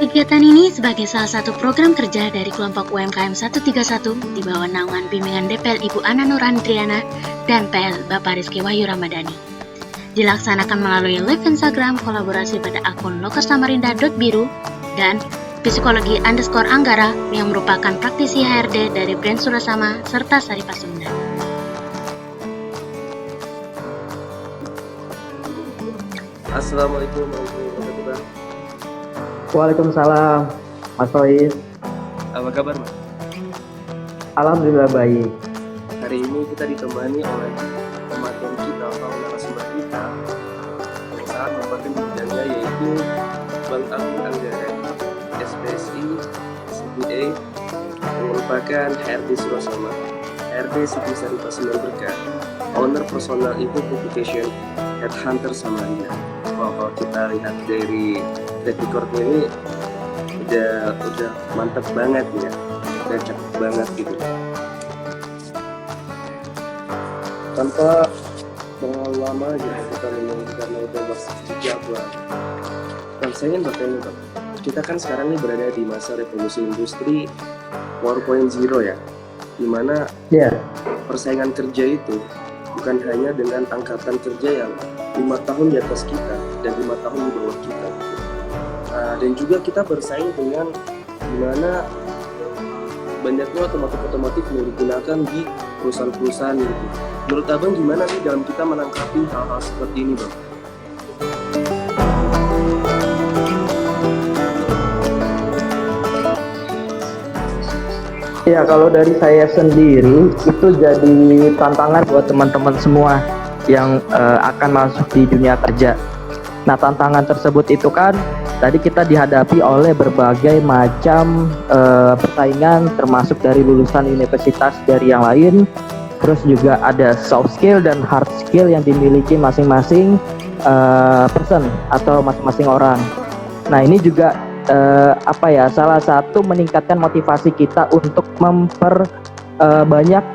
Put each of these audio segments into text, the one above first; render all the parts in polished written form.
Kegiatan ini sebagai salah satu program kerja dari kelompok UMKM 131 di bawah naungan bimbingan DPL Ibu Ana Nurandriana dan PL Bapak Rizky Wahyu Ramadhani. Dilaksanakan melalui live Instagram kolaborasi pada akun lokasamarinda.biru dan psikologi_Anggara yang merupakan praktisi HRD dari brand Surasama serta Sari Pasundan. Assalamualaikum warahmatullahi wabarakatuh. Waalaikumsalam, Mas Rois. Apa kabar, Mas? Alhamdulillah baik. Hari ini kita ditemani oleh pemateri kita atau narasumber kita yang sangat kompeten di bidangnya, yaitu Bang Agung Anggara, SPSI, CPA, yang merupakan HRD Surasama, HRD Siti Sari Pasundan Berkah, owner personal Info Publication, Headhunter Samarinda. Wah, kalau kita lihat dari track recordnya ini udah mantap banget ya, udah cakep banget gitu. Tanpa terlalu lama aja kita menunggu karena udah masuk di jadwal. Nah, saya ingin bertanya, Bang, kita kan sekarang ini berada di masa revolusi industri 4.0 ya, dimana persaingan kerja itu bukan hanya dengan angkatan kerja yang 5 tahun di atas kita dan 5 tahun di bawah kita. Dan juga kita bersaing dengan dimana banyaknya otomotif yang digunakan di perusahaan-perusahaan gitu. Menurut Abang gimana sih dalam kita menangkapi hal-hal seperti ini, Bang? Ya, kalau dari saya sendiri itu jadi tantangan buat teman-teman semua yang akan masuk di dunia kerja. Nah, tantangan tersebut itu kan tadi kita dihadapi oleh berbagai macam persaingan, termasuk dari lulusan universitas dari yang lain. Terus juga ada soft skill dan hard skill yang dimiliki masing-masing person atau masing-masing orang. Nah, ini juga salah satu meningkatkan motivasi kita untuk memperbanyak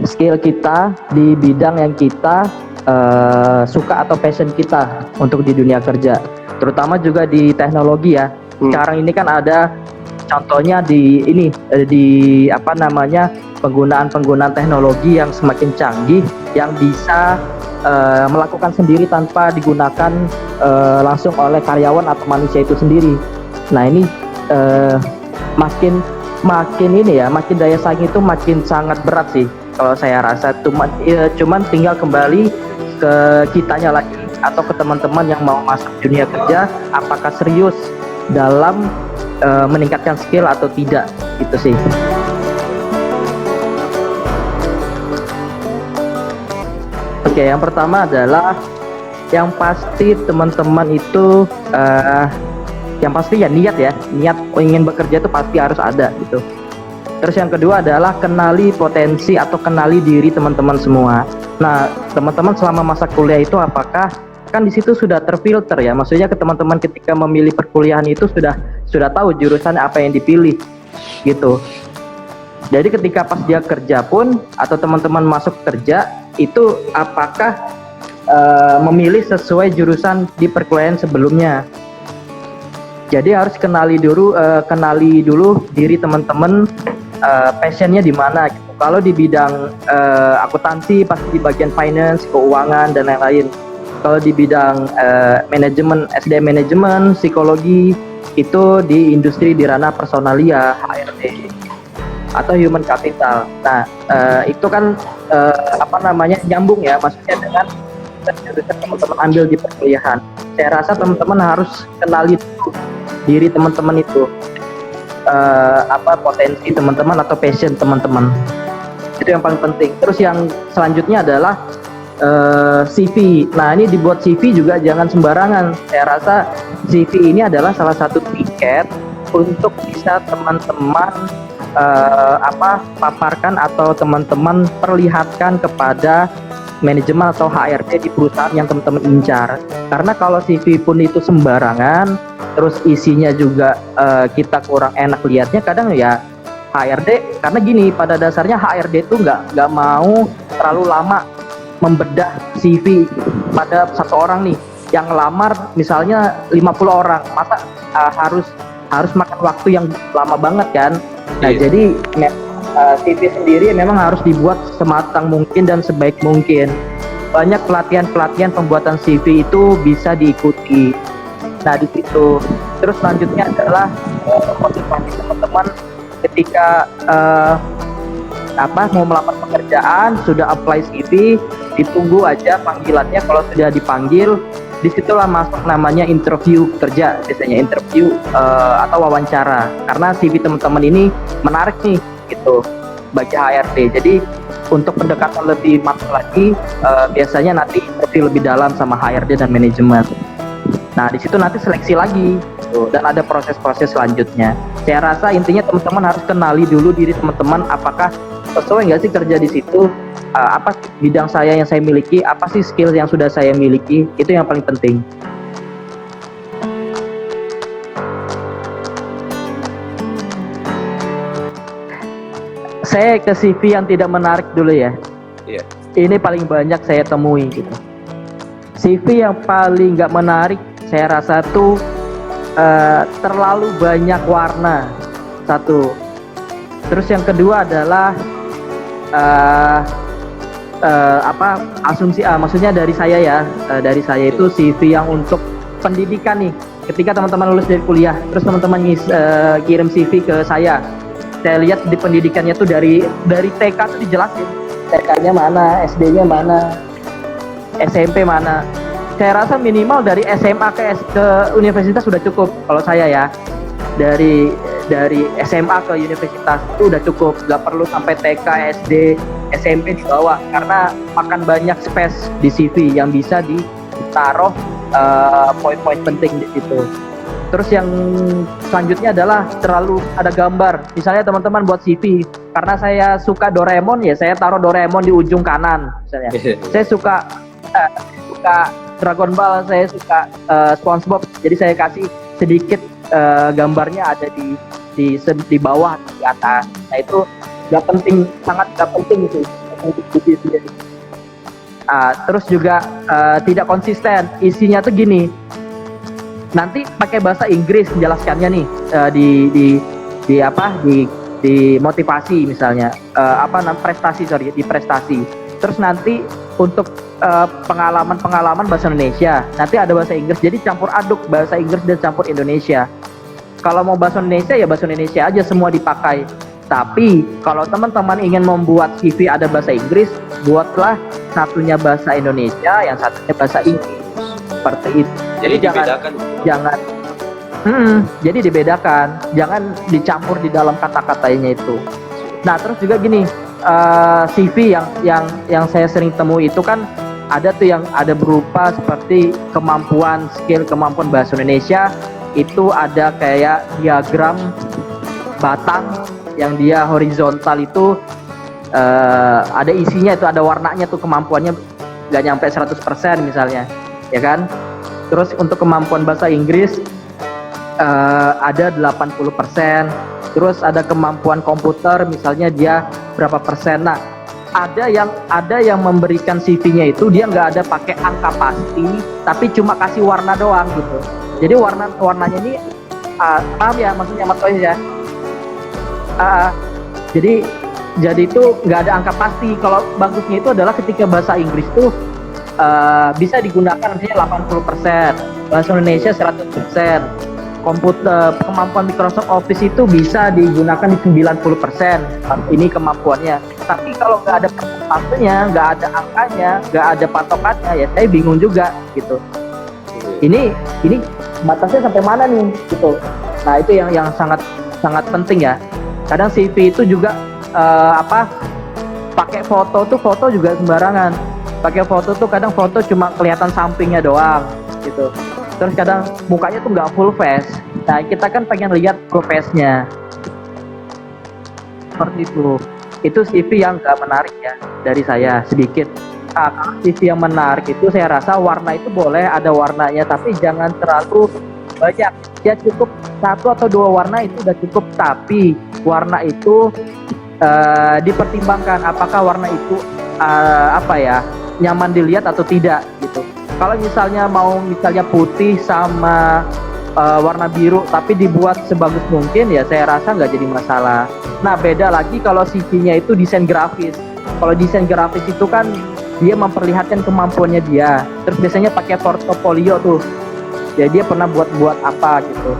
skill kita di bidang yang kita suka atau passion kita untuk di dunia kerja, terutama juga di teknologi ya. Sekarang ini kan ada contohnya di penggunaan teknologi yang semakin canggih yang bisa melakukan sendiri tanpa digunakan langsung oleh karyawan atau manusia itu sendiri. Nah, ini makin daya saing itu makin sangat berat sih kalau saya rasa. Cuman tinggal kembali ke kitanya lagi atau ke teman-teman yang mau masuk dunia kerja, apakah serius dalam meningkatkan skill atau tidak, gitu sih. Oke, yang pertama adalah yang pasti teman-teman itu yang pasti ya niat ingin bekerja itu pasti harus ada gitu. Terus yang kedua adalah kenali potensi atau kenali diri teman-teman semua. Nah, teman-teman selama masa kuliah itu apakah kan di situ sudah terfilter ya, maksudnya ke teman-teman ketika memilih perkuliahan itu sudah tahu jurusan apa yang dipilih gitu. Jadi ketika pas dia kerja pun atau teman-teman masuk kerja itu apakah memilih sesuai jurusan di perkuliahan sebelumnya. Jadi harus kenali dulu diri teman-teman, passionnya di mana gitu. Kalau di bidang akuntansi pasti di bagian finance, keuangan dan lain-lain. Kalau di bidang manajemen, SDM manajemen, psikologi itu di industri di ranah personalia, HRD atau human capital. Nah, itu kan nyambung ya, maksudnya dengan jurusan teman-teman ambil di perkuliahan. Saya rasa teman-teman harus kenali diri teman-teman itu, potensi teman-teman atau passion teman-teman. Itu yang paling penting. Terus yang selanjutnya adalah CV. Nah, ini dibuat CV juga jangan sembarangan. Saya rasa CV ini adalah salah satu tiket untuk bisa teman-teman paparkan atau teman-teman perlihatkan kepada manajemen atau HRD di perusahaan yang teman-teman incar. Karena kalau CV pun itu sembarangan, terus isinya juga kita kurang enak lihatnya, kadang ya HRD, karena gini, pada dasarnya HRD itu nggak mau terlalu lama membedah CV pada satu orang nih. Yang ngelamar misalnya 50 orang, masa harus harus makan waktu yang lama banget kan. Nah, Iya. jadi CV sendiri memang harus dibuat sematang mungkin dan sebaik mungkin. Banyak pelatihan-pelatihan pembuatan CV itu bisa diikuti. Nah, di situ. Terus selanjutnya adalah motivasi teman-teman ketika mau melamar pekerjaan, sudah apply CV, ditunggu aja panggilannya. Kalau sudah dipanggil, disitulah masuk namanya interview kerja, biasanya interview atau wawancara. Karena CV teman-teman ini menarik nih, gitu, bagi HRD. Jadi untuk pendekatan lebih matang lagi, biasanya nanti interview lebih dalam sama HRD dan manajemen. Nah, di situ nanti seleksi lagi, gitu, dan ada proses-proses selanjutnya. Saya rasa intinya teman-teman harus kenali dulu diri teman-teman, apakah sesuai nggak sih kerja di situ, apa sih bidang saya yang saya miliki, apa sih skill yang sudah saya miliki, itu yang paling penting. Saya ke CV yang tidak menarik dulu ya. Iya. Ini paling banyak saya temui gitu. CV yang paling nggak menarik saya rasa tuh terlalu banyak warna, satu. Terus yang kedua adalah asumsi, maksudnya dari saya ya, dari saya itu CV yang untuk pendidikan nih. Ketika teman-teman lulus dari kuliah, terus teman-teman kirim CV ke saya lihat di pendidikannya tuh dari TK tuh dijelasin TK-nya mana, SD-nya mana, SMP mana. Saya rasa minimal dari SMA ke universitas sudah cukup kalau saya ya. Dari SMA ke universitas itu udah cukup, nggak perlu sampai TK, SD, SMP di bawah, karena makan banyak space di CV yang bisa ditaruh poin-poin penting di situ. Terus yang selanjutnya adalah terlalu ada gambar. Misalnya teman-teman buat CV, karena saya suka Doraemon ya, saya taruh Doraemon di ujung kanan misalnya. Saya suka Dragon Ball, saya suka SpongeBob, jadi saya kasih sedikit gambarnya ada di bawah, di atas. Nah, itu nggak penting, sangat nggak penting itu untuk CV. Terus juga tidak konsisten, isinya tuh gini. Nanti pakai bahasa Inggris menjelaskannya nih, di motivasi misalnya, di prestasi. Terus nanti untuk pengalaman bahasa Indonesia, nanti ada bahasa Inggris, jadi campur aduk bahasa Inggris dan campur Indonesia. Kalau mau bahasa Indonesia ya bahasa Indonesia aja semua dipakai. Tapi kalau teman-teman ingin membuat CV ada bahasa Inggris, buatlah satunya bahasa Indonesia, yang satunya bahasa Inggris, seperti itu. Jadi dibedakan. Jadi dibedakan, jangan dicampur di dalam kata-katanya itu. Nah, terus juga gini, CV yang saya sering temui itu kan ada tuh yang ada berupa seperti kemampuan bahasa Indonesia, itu ada kayak diagram batang yang dia horizontal itu ada isinya, itu ada warnanya tuh, kemampuannya nggak nyampe 100% misalnya, ya kan. Terus untuk kemampuan bahasa Inggris ada 80%. Terus ada kemampuan komputer misalnya dia berapa persen. Nah, ada yang memberikan CV-nya itu dia nggak ada pakai angka pasti, tapi cuma kasih warna doang gitu. Jadi warnanya ini paham ya maksudnya Mas Toys ya? Jadi itu nggak ada angka pasti. Kalau bagusnya itu adalah ketika bahasa Inggris tuh bisa digunakan misalnya 80%, bahasa Indonesia 100%. Komputer, kemampuan Microsoft Office itu bisa digunakan di 90%. Ini kemampuannya. Tapi kalau nggak ada persentasenya, nggak ada angkanya, nggak ada patokannya, ya saya bingung juga gitu. Ini batasnya sampai mana nih gitu. Nah, itu yang sangat penting ya. Kadang CV itu juga pakai foto juga sembarangan. Pakai foto tuh kadang foto cuma kelihatan sampingnya doang gitu. Terus kadang mukanya tuh nggak full face. Nah, kita kan pengen lihat full face-nya. Seperti itu. Itu CV yang nggak menarik ya dari saya sedikit. Kalau CV yang menarik itu saya rasa warna itu boleh ada warnanya, tapi jangan terlalu banyak. Ya cukup 1 atau 2 warna itu udah cukup. Tapi warna itu dipertimbangkan apakah warna itu nyaman dilihat atau tidak gitu. Kalau misalnya putih sama warna biru tapi dibuat sebagus mungkin, ya saya rasa nggak jadi masalah. Nah, beda lagi kalau CV-nya itu desain grafis. Kalau desain grafis itu kan dia memperlihatkan kemampuannya dia. Terus biasanya pakai portofolio tuh. Ya dia pernah buat apa gitu.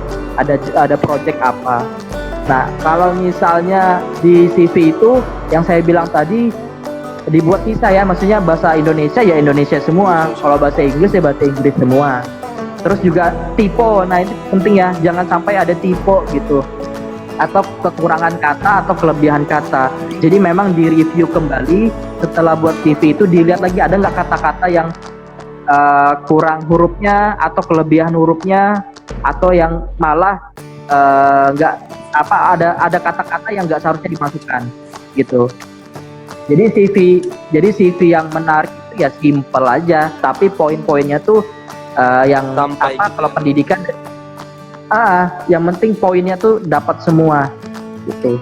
Ada project apa. Nah, kalau misalnya di CV itu yang saya bilang tadi dibuat kisah ya, maksudnya bahasa Indonesia ya Indonesia semua. Kalau bahasa Inggris ya bahasa Inggris semua. Terus juga typo. Nah, itu penting ya, jangan sampai ada typo gitu. Atau kekurangan kata atau kelebihan kata. Jadi memang direview kembali setelah buat CV itu, dilihat lagi ada nggak kata-kata yang kurang hurufnya atau kelebihan hurufnya, atau yang malah nggak ada kata-kata yang nggak seharusnya dimasukkan gitu. Jadi CV yang menarik itu ya simple aja, tapi poin-poinnya tuh yang Sampai kalau pendidikan yang penting poinnya tuh dapat semua gitu.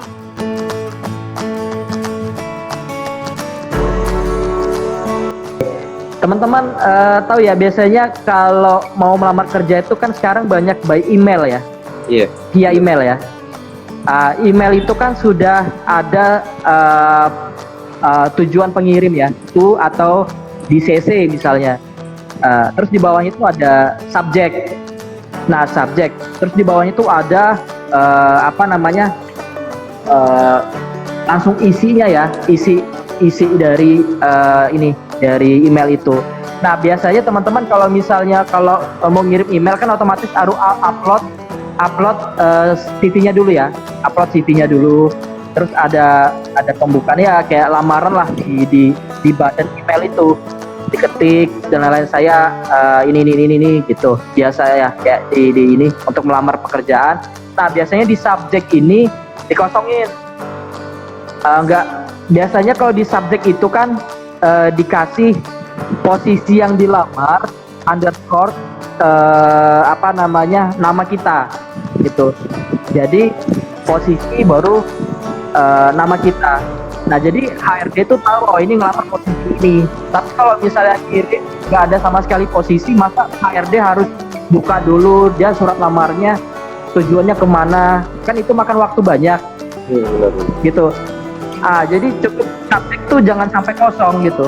Teman-teman tahu ya, biasanya kalau mau melamar kerja itu kan sekarang banyak by email ya. Iya. Via email ya. Email itu kan sudah ada tujuan pengirim ya, itu atau di CC misalnya. Terus di bawahnya itu ada subjek. Nah, subjek. Terus di bawahnya itu ada langsung isinya ya, isi dari dari email itu. Nah, biasanya teman-teman kalau misalnya mau ngirim email kan otomatis harus upload CV-nya dulu ya, upload CV-nya dulu. Terus ada pembukaan ya kayak lamaran lah di badan email itu, diketik dan lain-lain, saya ini gitu. Biasa ya kayak di ini untuk melamar pekerjaan. Nah, biasanya di subjek ini dikosongin. Biasanya kalau di subjek itu kan dikasih posisi yang dilamar underscore nama kita gitu. Jadi posisi baru nama kita. Nah, jadi HRD itu tahu ini ngelamar posisi ini. Tapi kalau misalnya kiri nggak ada sama sekali posisi, maka HRD harus buka dulu dia surat lamarnya, tujuannya kemana, kan itu makan waktu banyak. Benar. Gitu. Jadi cukup subjek tuh jangan sampai kosong gitu.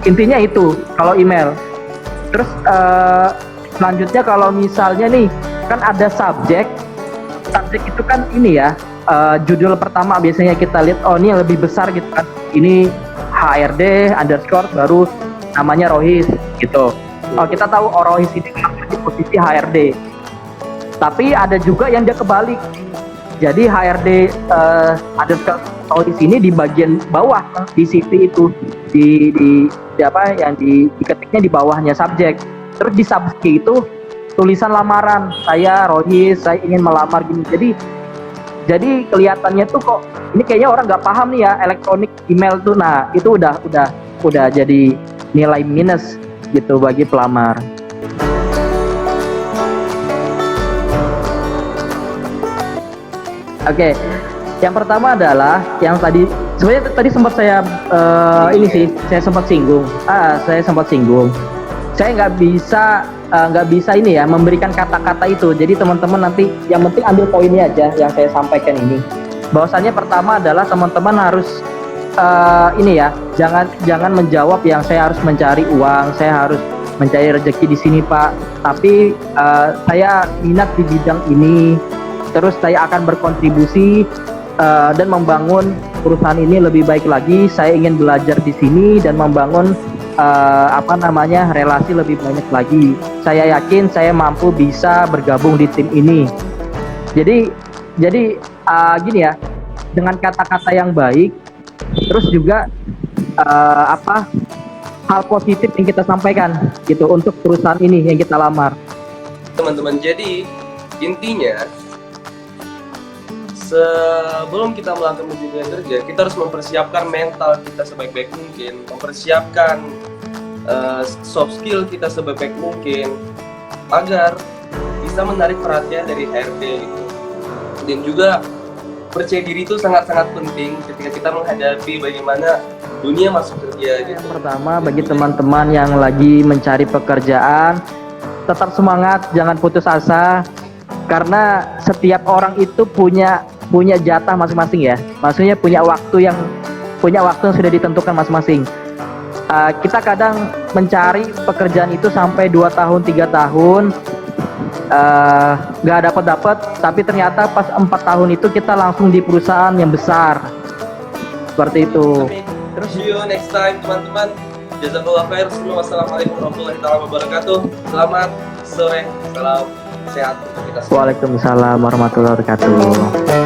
Intinya itu kalau email. Terus selanjutnya kalau misalnya nih kan ada subjek itu kan ini ya, judul pertama biasanya kita lihat, ini yang lebih besar gitu kan, ini HRD underscore baru namanya Rohis gitu. Kita tahu Rohis ini di posisi HRD, tapi ada juga yang dia kebalik. Jadi HRD underscore Rohis ini di bagian bawah di CV itu, di yang diketiknya di bawahnya subjek. Terus di subjek itu tulisan lamaran, saya Rohis, saya ingin melamar gini. Jadi kelihatannya tuh kok ini kayaknya orang nggak paham nih ya elektronik email tuh. Nah, itu udah jadi nilai minus gitu bagi pelamar. Oke, yang pertama adalah yang sebenarnya tadi sempat saya saya sempat singgung. Saya nggak bisa ini ya memberikan kata-kata itu. Jadi teman-teman nanti yang penting ambil poinnya aja yang saya sampaikan ini. Bahwasannya pertama adalah teman-teman harus jangan menjawab yang saya harus mencari uang, saya harus mencari rezeki di sini Pak. Tapi saya minat di bidang ini. Terus saya akan berkontribusi dan membangun perusahaan ini lebih baik lagi. Saya ingin belajar di sini dan membangun relasi lebih banyak lagi. Saya yakin saya mampu bisa bergabung di tim ini. Jadi gini ya, dengan kata-kata yang baik, terus juga hal positif yang kita sampaikan gitu untuk perusahaan ini yang kita lamar. Teman-teman, jadi intinya sebelum kita melangkah menuju dunia kerja, kita harus mempersiapkan mental kita sebaik-baik mungkin, mempersiapkan soft skill kita sebaik-baik mungkin agar bisa menarik perhatian dari HRD gitu. Dan juga percaya diri itu sangat-sangat penting ketika kita menghadapi bagaimana dunia masuk kerja gitu. Yang pertama bagi teman-teman yang lagi mencari pekerjaan, tetap semangat, jangan putus asa, karena setiap orang itu punya jatah masing-masing ya. Maksudnya punya waktu yang sudah ditentukan masing-masing. Kita kadang mencari pekerjaan itu sampai 2 tahun 3 tahun nggak dapat, tapi ternyata pas 4 tahun itu kita langsung di perusahaan yang besar seperti itu. Terus see you next time teman-teman. Jazakallah khair. Wassalamualaikum warahmatullahi wabarakatuh. Selamat sore, salam sehat untuk kita semua. Waalaikumsalam warahmatullahi wabarakatuh.